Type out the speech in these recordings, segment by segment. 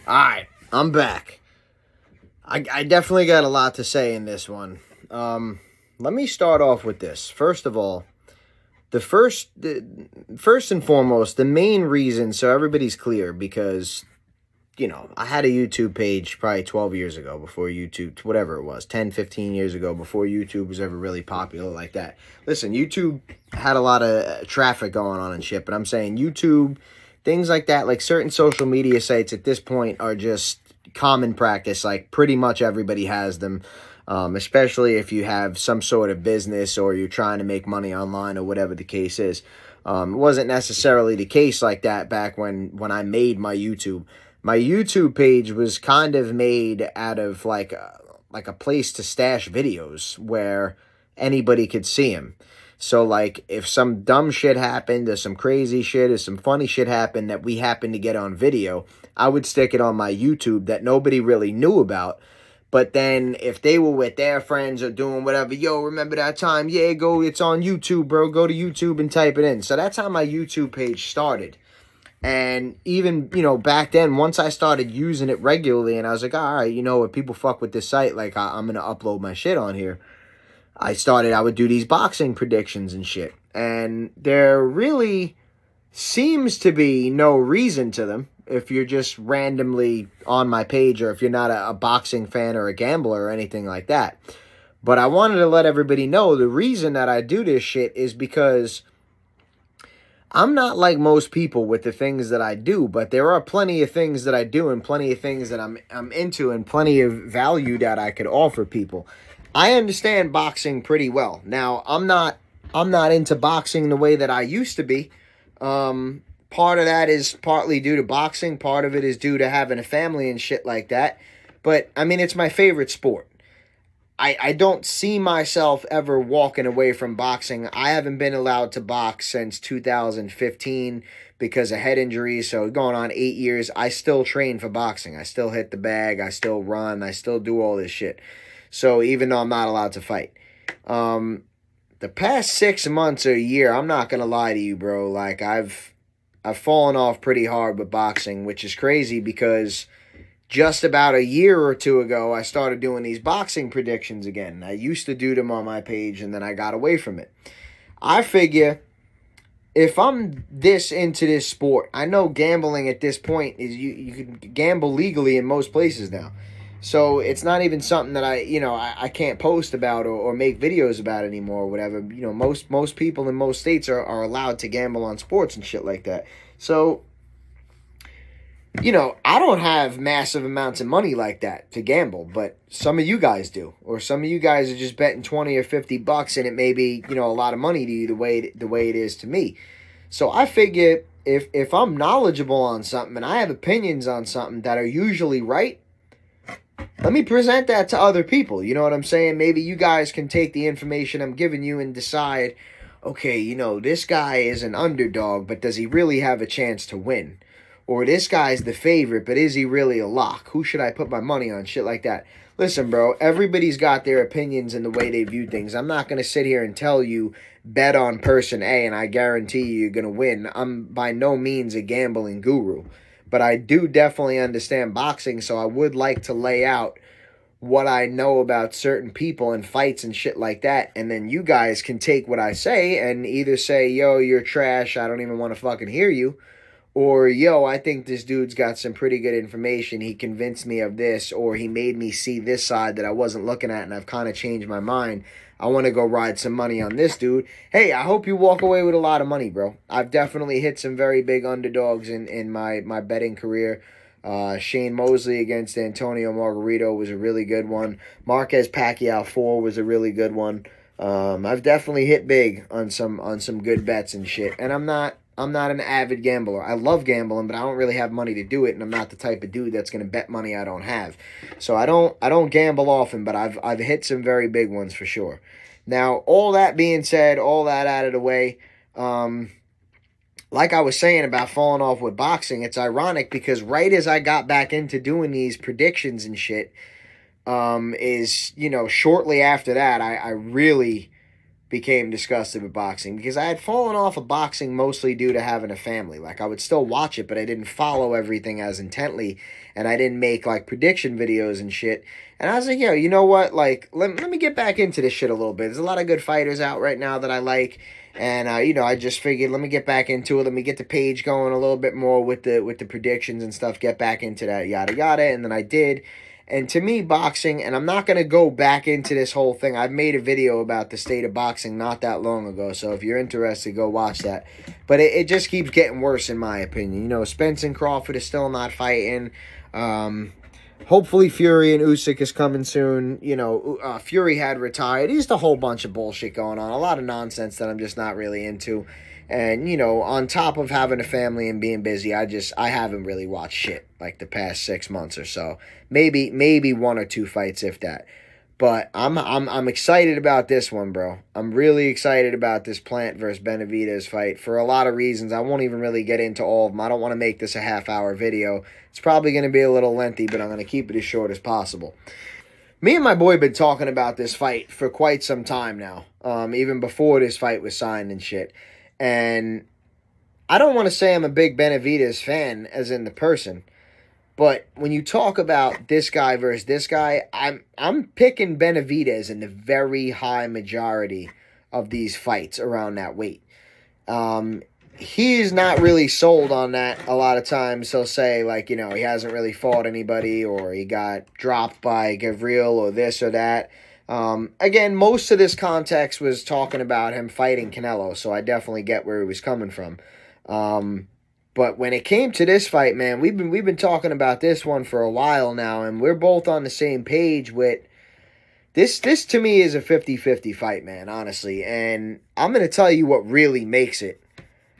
Alright, I'm back. I definitely got a lot to say in this one. Let me start off with this. First of all, first and foremost, the main reason, so everybody's clear, because, I had a YouTube page probably 12 years ago before YouTube, whatever it was, 10, 15 years ago, before YouTube was ever really popular like that. Listen, YouTube had a lot of traffic going on and shit, but I'm saying YouTube, things like that, like certain social media sites at this point are just common practice. Like pretty much everybody has them, especially if you have some sort of business or you're trying to make money online or whatever the case is. It wasn't necessarily the case like that back when I made my YouTube. My YouTube page was kind of made out of like a place to stash videos where anybody could see them. So like if some dumb shit happened or some crazy shit or some funny shit happened that we happened to get on video, I would stick it on my YouTube that nobody really knew about. But then if they were with their friends or doing whatever, yo, remember that time? Yeah, go, it's on YouTube, bro. Go to YouTube and type it in. So that's how my YouTube page started. And even, back then, once I started using it regularly and I was like, all right, if people fuck with this site, like I'm going to upload my shit on here. I would do these boxing predictions and shit. And there really seems to be no reason to them if you're just randomly on my page or if you're not a boxing fan or a gambler or anything like that. But I wanted to let everybody know the reason that I do this shit is because I'm not like most people with the things that I do, but there are plenty of things that I do and plenty of things that I'm into and plenty of value that I could offer people. I understand boxing pretty well. Now, I'm not into boxing the way that I used to be. Part of that is partly due to boxing, part of it is due to having a family and shit like that. But I mean, it's my favorite sport. I don't see myself ever walking away from boxing. I haven't been allowed to box since 2015 because of head injuries. So going on 8 years, I still train for boxing. I still hit the bag. I still run. I still do all this shit. So even though I'm not allowed to fight. The past 6 months or a year, I'm not going to lie to you, bro. Like I've fallen off pretty hard with boxing, which is crazy because just about a year or two ago, I started doing these boxing predictions again. I used to do them on my page, and then I got away from it. I figure if I'm this into this sport, I know gambling at this point is you can gamble legally in most places now. So it's not even something that I can't post about or make videos about anymore or whatever. Most people in most states are allowed to gamble on sports and shit like that. So I don't have massive amounts of money like that to gamble, but some of you guys do. Or some of you guys are just betting 20 or $50 and it may be, a lot of money to you the way it is to me. So I figure if I'm knowledgeable on something and I have opinions on something that are usually right, let me present that to other people. You know what I'm saying? Maybe you guys can take the information I'm giving you and decide, okay, this guy is an underdog, but does he really have a chance to win? Or this guy's the favorite, but is he really a lock? Who should I put my money on? Shit like that. Listen, bro, everybody's got their opinions and the way they view things. I'm not going to sit here and tell you bet on person A and I guarantee you're going to win. I'm by no means a gambling guru. But I do definitely understand boxing, so I would like to lay out what I know about certain people and fights and shit like that. And then you guys can take what I say and either say, yo, you're trash, I don't even want to fucking hear you. Or, yo, I think this dude's got some pretty good information. He convinced me of this, or he made me see this side that I wasn't looking at, and I've kind of changed my mind. I want to go ride some money on this dude. Hey, I hope you walk away with a lot of money, bro. I've definitely hit some very big underdogs in my betting career. Shane Mosley against Antonio Margarito was a really good one. Marquez Pacquiao 4 was a really good one. I've definitely hit big on some good bets and shit, and I'm not an avid gambler. I love gambling, but I don't really have money to do it, and I'm not the type of dude that's going to bet money I don't have. So I don't gamble often, but I've hit some very big ones for sure. Now, all that being said, all that out of the way, like I was saying about falling off with boxing, it's ironic because right as I got back into doing these predictions and shit, shortly after that, I really became disgusted with boxing, because I had fallen off of boxing mostly due to having a family. Like, I would still watch it, but I didn't follow everything as intently, and I didn't make like prediction videos and shit. And I was like, yo, you know what? Like, let me get back into this shit a little bit. There's a lot of good fighters out right now that I like. And I just figured, let me get back into it. Let me get the page going a little bit more with the predictions and stuff. Get back into that, yada yada. And then I did. And to me, boxing, and I'm not going to go back into this whole thing. I've made a video about the state of boxing not that long ago, so if you're interested, go watch that. But it just keeps getting worse, in my opinion. Spence and Crawford is still not fighting. Hopefully Fury and Usyk is coming soon. Fury had retired. Just a whole bunch of bullshit going on. A lot of nonsense that I'm just not really into. And, on top of having a family and being busy, I haven't really watched shit like the past 6 months or so. Maybe one or two fights, if that. But I'm excited about this one, bro. I'm really excited about this Plant versus Benavidez fight for a lot of reasons. I won't even really get into all of them. I don't want to make this a half-hour video. It's probably going to be a little lengthy, but I'm going to keep it as short as possible. Me and my boy been talking about this fight for quite some time now, even before this fight was signed and shit. And I don't want to say I'm a big Benavidez fan, as in the person, but when you talk about this guy versus this guy, I'm picking Benavidez in the very high majority of these fights around that weight. He's not really sold on that a lot of times. He'll say, like, he hasn't really fought anybody, or he got dropped by Gavril, or this or that. Again, most of this context was talking about him fighting Canelo, so I definitely get where he was coming from. But when it came to this fight, man, we've been talking about this one for a while now, and we're both on the same page with this. This to me is a 50-50 fight, man, honestly. And I'm going to tell you what really makes it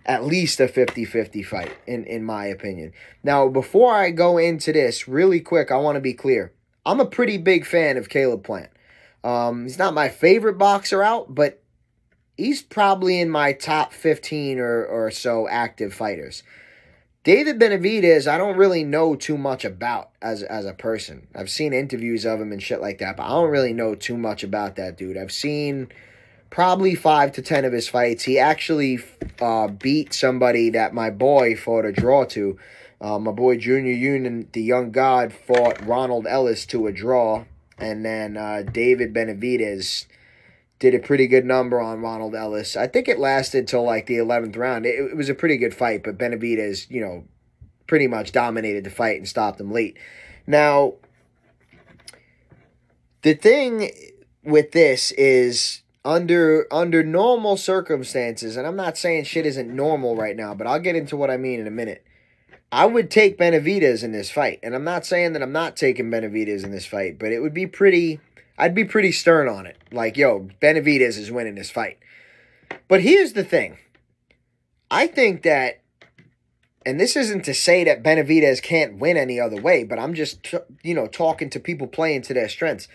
at least a 50-50 fight, in my opinion. Now, before I go into this, really quick, I want to be clear. I'm a pretty big fan of Caleb Plant. He's not my favorite boxer out, but he's probably in my top 15 or so active fighters. David Benavidez, I don't really know too much about as a person. I've seen interviews of him and shit like that, but I don't really know too much about that dude. I've seen probably 5 to 10 of his fights. He actually beat somebody that my boy fought a draw to. My boy Junior Union, the young god, fought Ronald Ellis to a draw. And then David Benavidez did a pretty good number on Ronald Ellis. I think it lasted till like the 11th round. It was a pretty good fight, but Benavidez, pretty much dominated the fight and stopped him late. Now, the thing with this is under normal circumstances, and I'm not saying shit isn't normal right now, but I'll get into what I mean in a minute. I would take Benavidez in this fight. And I'm not saying that I'm not taking Benavidez in this fight, but it would be I'd be pretty stern on it. Like, yo, Benavidez is winning this fight. But here's the thing. I think that, and this isn't to say that Benavidez can't win any other way, but I'm just, talking to people playing to their strengths.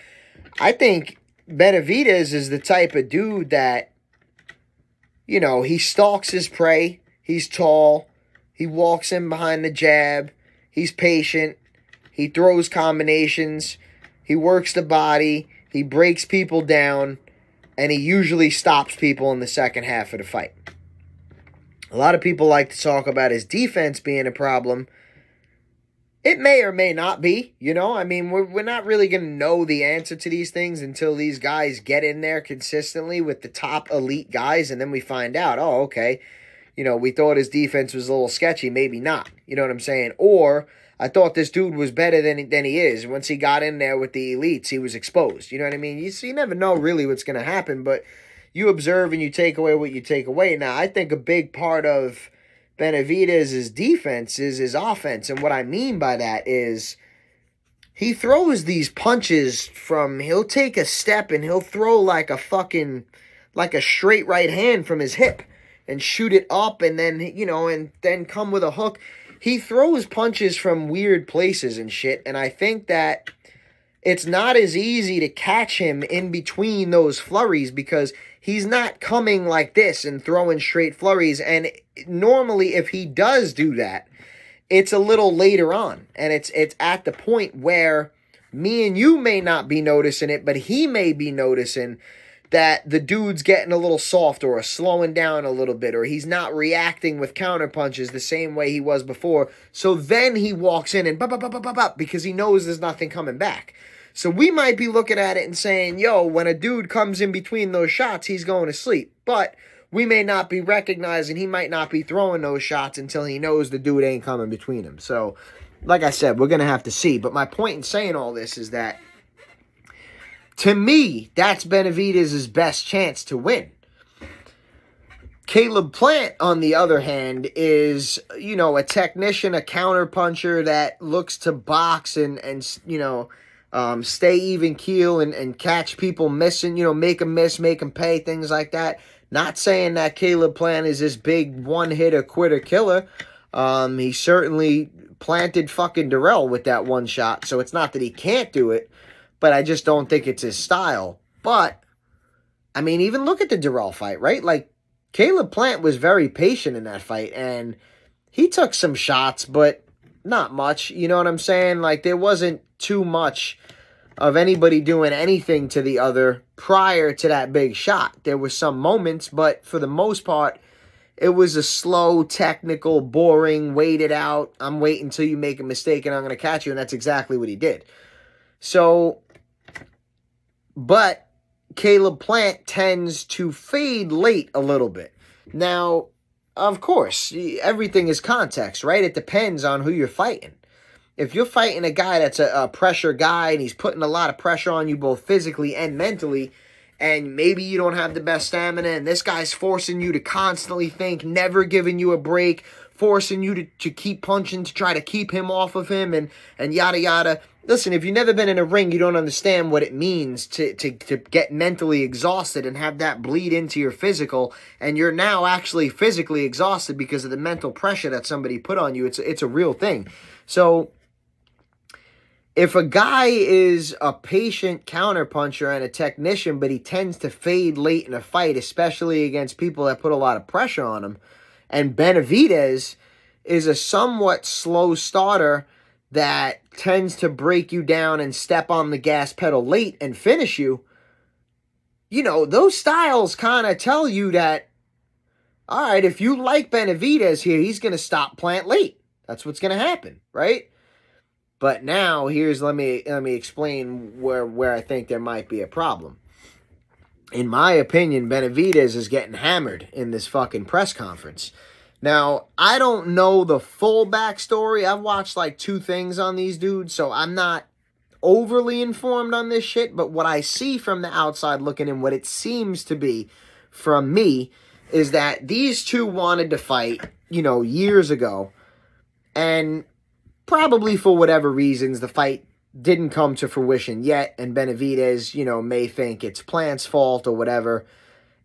I think Benavidez is the type of dude that, he stalks his prey. He's tall. He walks in behind the jab. He's patient. He throws combinations. He works the body. He breaks people down. And he usually stops people in the second half of the fight. A lot of people like to talk about his defense being a problem. It may or may not be, we're not really going to know the answer to these things until these guys get in there consistently with the top elite guys, and then we find out, oh, okay, we thought his defense was a little sketchy, maybe not, you know what I'm saying? Or I thought this dude was better than he is. Once he got in there with the elites, he was exposed, you know what I mean? You never know really what's going to happen, but you observe and you take away what you take away. Now, I think a big part of Benavidez's defense is his offense. And what I mean by that is he throws these punches he'll take a step and he'll throw like a straight right hand from his hip and shoot it up and then, and then come with a hook. He throws punches from weird places and shit. And I think that it's not as easy to catch him in between those flurries because he's not coming like this and throwing straight flurries. And normally, if he does do that, it's a little later on. And it's at the point where me and you may not be noticing it, but he may be noticing that the dude's getting a little soft or slowing down a little bit, or he's not reacting with counter punches the same way he was before. So then he walks in and because he knows there's nothing coming back. So we might be looking at it and saying, yo, when a dude comes in between those shots, he's going to sleep. But we may not be recognizing he might not be throwing those shots until he knows the dude ain't coming between him. So, like I said, we're going to have to see. But my point in saying all this is that, to me, that's Benavidez's best chance to win. Caleb Plant, on the other hand, is, a technician, a counterpuncher that looks to box and stay even keel and catch people missing, make them miss, make them pay, things like that. Not saying that Caleb Plant is this big one-hitter quitter killer. He certainly planted fucking Darrell with that one shot, so it's not that he can't do it, but I just don't think it's his style. But, I mean, even look at the Darrell fight, right? Like, Caleb Plant was very patient in that fight, and he took some shots, but not much. You know what I'm saying? Like, there wasn't too much of anybody doing anything to the other prior to that big shot. There were some moments, but for the most part, it was a slow, technical, boring, wait it out. I'm waiting until you make a mistake and I'm going to catch you, and that's exactly what he did. So, but Caleb Plant tends to fade late a little bit. Now, of course, everything is context, right? It depends on who you're fighting. If you're fighting a guy that's a pressure guy and he's putting a lot of pressure on you both physically and mentally, and maybe you don't have the best stamina, and this guy's forcing you to constantly think, never giving you a break, forcing you to keep punching to try to keep him off of him, and yada yada. Listen, if you've never been in a ring, you don't understand what it means to get mentally exhausted and have that bleed into your physical, and you're now actually physically exhausted because of the mental pressure that somebody put on you. It's a real thing. So if a guy is a patient counterpuncher and a technician, but he tends to fade late in a fight, especially against people that put a lot of pressure on him, and Benavidez is a somewhat slow starter that tends to break you down and step on the gas pedal late and finish you, those styles kind of tell you that, all right, if you like Benavidez here, he's going to stop Plant late. That's what's going to happen, right? But now, let me explain where I think there might be a problem. In my opinion, Benavidez is getting hammered in this fucking press conference. Now, I don't know the full backstory. I've watched like 2 things on these dudes, so I'm not overly informed on this shit. But what I see from the outside looking in, what it seems to be from me, is that these two wanted to fight, years ago. And probably for whatever reasons, the fight didn't come to fruition yet, and Benavidez, may think it's Plant's fault or whatever.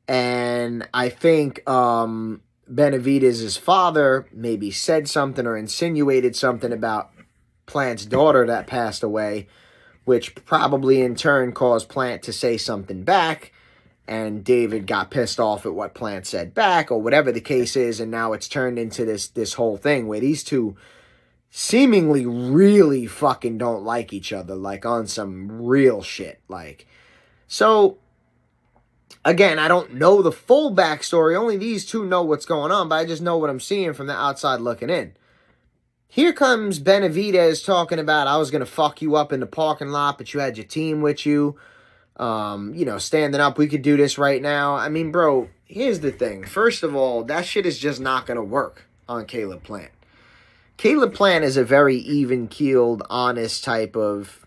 And I think Benavidez's father maybe said something or insinuated something about Plant's daughter that passed away, which probably in turn caused Plant to say something back, and David got pissed off at what Plant said back, or whatever the case is, and now it's turned into this whole thing where these two seemingly really fucking don't like each other, like on some real shit. So, again, I don't know the full backstory. Only these two know what's going on, but I just know what I'm seeing from the outside looking in. Here comes Benavidez talking about, I was going to fuck you up in the parking lot, but you had your team with you. Standing up, we could do this right now. I mean, bro, here's the thing. First of all, that shit is just not going to work on Caleb Plant. Caleb Plant is a very even-keeled, honest type of,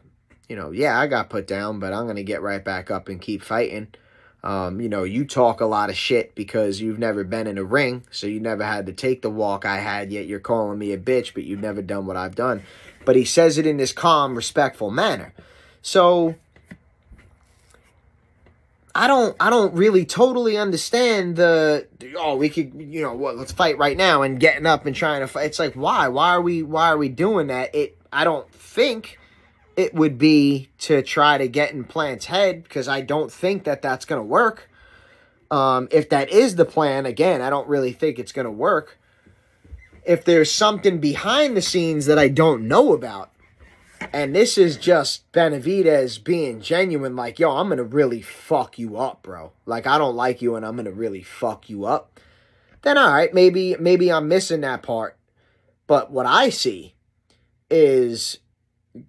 I got put down, but I'm going to get right back up and keep fighting. You talk a lot of shit because you've never been in a ring, so you never had to take the walk I had, yet you're calling me a bitch, but you've never done what I've done. But he says it in this calm, respectful manner. So I don't really totally understand we could, let's fight right now and getting up and trying to fight. It's like, why? Why are we doing that? I don't think it would be to try to get in Plant's head, because I don't think that that's going to work. If that is the plan, again, I don't really think it's going to work. If there's something behind the scenes that I don't know about, And this is just Benavidez being genuine, like, yo, I'm going to really fuck you up, bro. Like, I don't like you and I'm going to really fuck you up. Then, all right, maybe I'm missing that part. But what I see is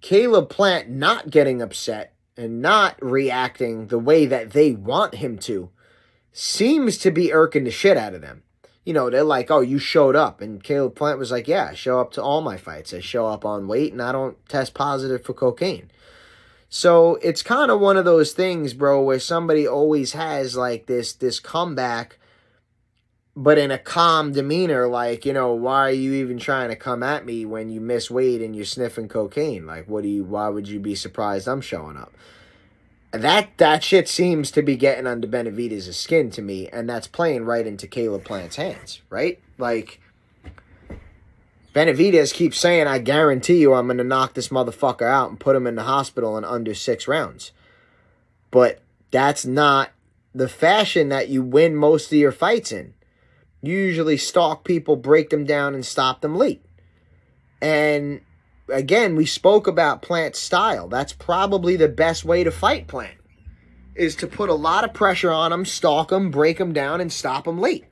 Caleb Plant not getting upset and not reacting the way that they want him to seems to be irking the shit out of them. You know, they're like, oh, you showed up. And Caleb Plant was like, yeah, I show up to all my fights. I show up on weight and I don't test positive for cocaine. So it's kind of one of those things, bro, where somebody always has like this comeback, but in a calm demeanor, like, you know, why are you even trying to come at me when you miss weight and you're sniffing cocaine? Like, why would you be surprised I'm showing up? That shit seems to be getting under Benavidez' skin to me, and that's playing right into Caleb Plant's hands, right? Like, Benavidez keeps saying, I guarantee you I'm going to knock this motherfucker out and put him in the hospital in under 6 rounds. But that's not the fashion that you win most of your fights in. You usually stalk people, break them down, and stop them late. And again, we spoke about Plant's style. That's probably the best way to fight Plant, is to put a lot of pressure on him, stalk him, break him down, and stop him late.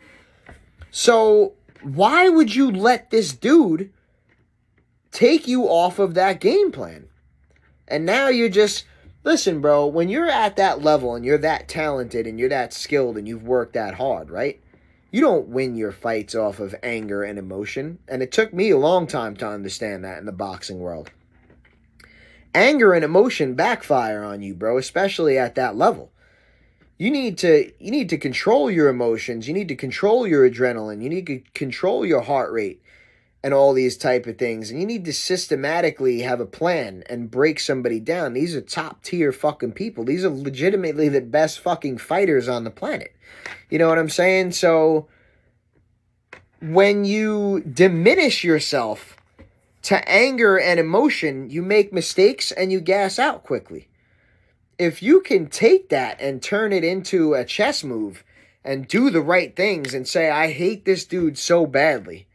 So why would you let this dude take you off of that game plan? And now you're just, listen, bro, when you're at that level and you're that talented and you're that skilled and you've worked that hard, right? You don't win your fights off of anger and emotion. And it took me a long time to understand that in the boxing world. Anger and emotion backfire on you, bro, especially at that level. You need to control your emotions. You need to control your adrenaline. You need to control your heart rate and all these type of things. And you need to systematically have a plan and break somebody down. These are top tier fucking people. These are legitimately the best fucking fighters on the planet. You know what I'm saying? So when you diminish yourself to anger and emotion, you make mistakes and you gas out quickly. If you can take that and turn it into a chess move and do the right things and say, I hate this dude so badly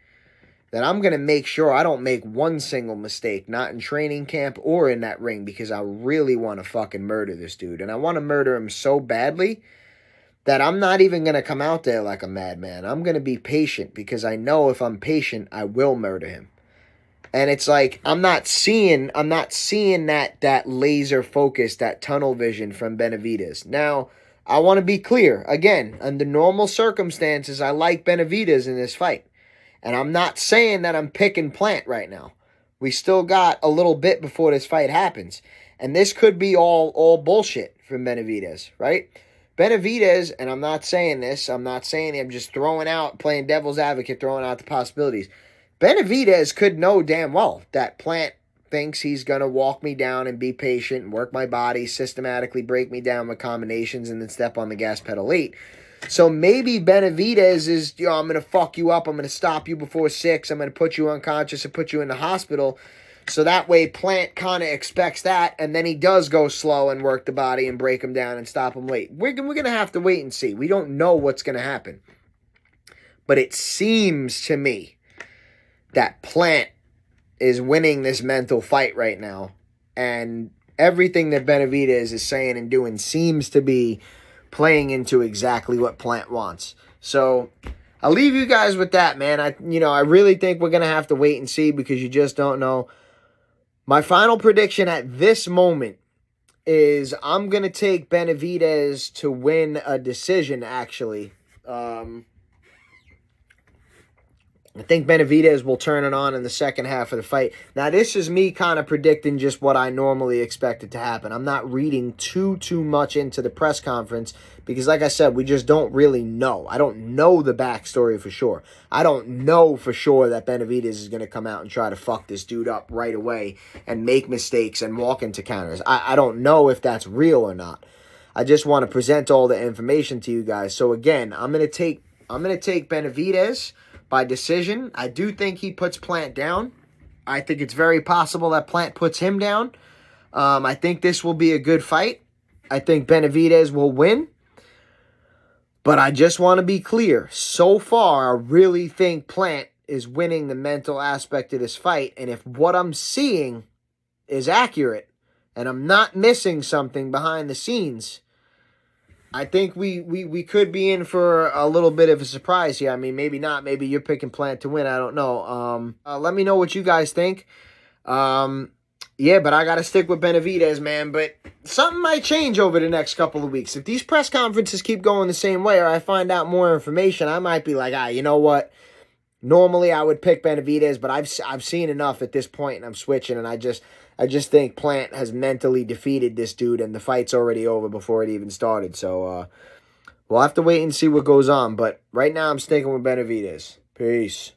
that I'm going to make sure I don't make one single mistake, not in training camp or in that ring, because I really want to fucking murder this dude. And I want to murder him so badly that I'm not even going to come out there like a madman. I'm going to be patient, because I know if I'm patient, I will murder him. And it's like, I'm not seeing that laser focus, that tunnel vision from Benavidez. Now, I want to be clear. Again, under normal circumstances, I like Benavidez in this fight. And I'm not saying that I'm picking Plant right now. We still got a little bit before this fight happens. And this could be all bullshit from Benavidez, right? Benavidez, and I'm not saying this, I'm just playing devil's advocate, throwing out the possibilities. Benavidez could know damn well that Plant thinks he's going to walk me down and be patient and work my body, systematically break me down with combinations, and then step on the gas pedal late. So maybe Benavidez is, I'm going to fuck you up, I'm going to stop you before 6, I'm going to put you unconscious and put you in the hospital. So that way Plant kind of expects that, and then he does go slow and work the body and break him down and stop him late. We're going to have to wait and see. We don't know what's going to happen. But it seems to me that Plant is winning this mental fight right now. And everything that Benavidez is saying and doing seems to be playing into exactly what Plant wants. So I'll leave you guys with that, man. I really think we're going to have to wait and see, because you just don't know. My final prediction at this moment is I'm going to take Benavidez to win a decision, actually. I think Benavidez will turn it on in the second half of the fight. Now, this is me kind of predicting just what I normally expected to happen. I'm not reading too much into the press conference because, like I said, we just don't really know. I don't know the backstory for sure. I don't know for sure that Benavidez is going to come out and try to fuck this dude up right away and make mistakes and walk into counters. I don't know if that's real or not. I just want to present all the information to you guys. So, again, I'm going to take Benavidez by decision. I do think he puts Plant down. I think it's very possible that Plant puts him down. I think this will be a good fight. I think Benavidez will win. But I just want to be clear. So far, I really think Plant is winning the mental aspect of this fight. And if what I'm seeing is accurate and I'm not missing something behind the scenes, I think we could be in for a little bit of a surprise here. I mean, maybe not. Maybe you're picking Plant to win. I don't know. Let me know what you guys think. Yeah, but I got to stick with Benavidez, man. But something might change over the next couple of weeks. If these press conferences keep going the same way or I find out more information, I might be like, you know what? Normally I would pick Benavidez, but I've seen enough at this point, and I'm switching. And I just think Plant has mentally defeated this dude, and the fight's already over before it even started. So we'll have to wait and see what goes on. But right now I'm sticking with Benavidez. Peace.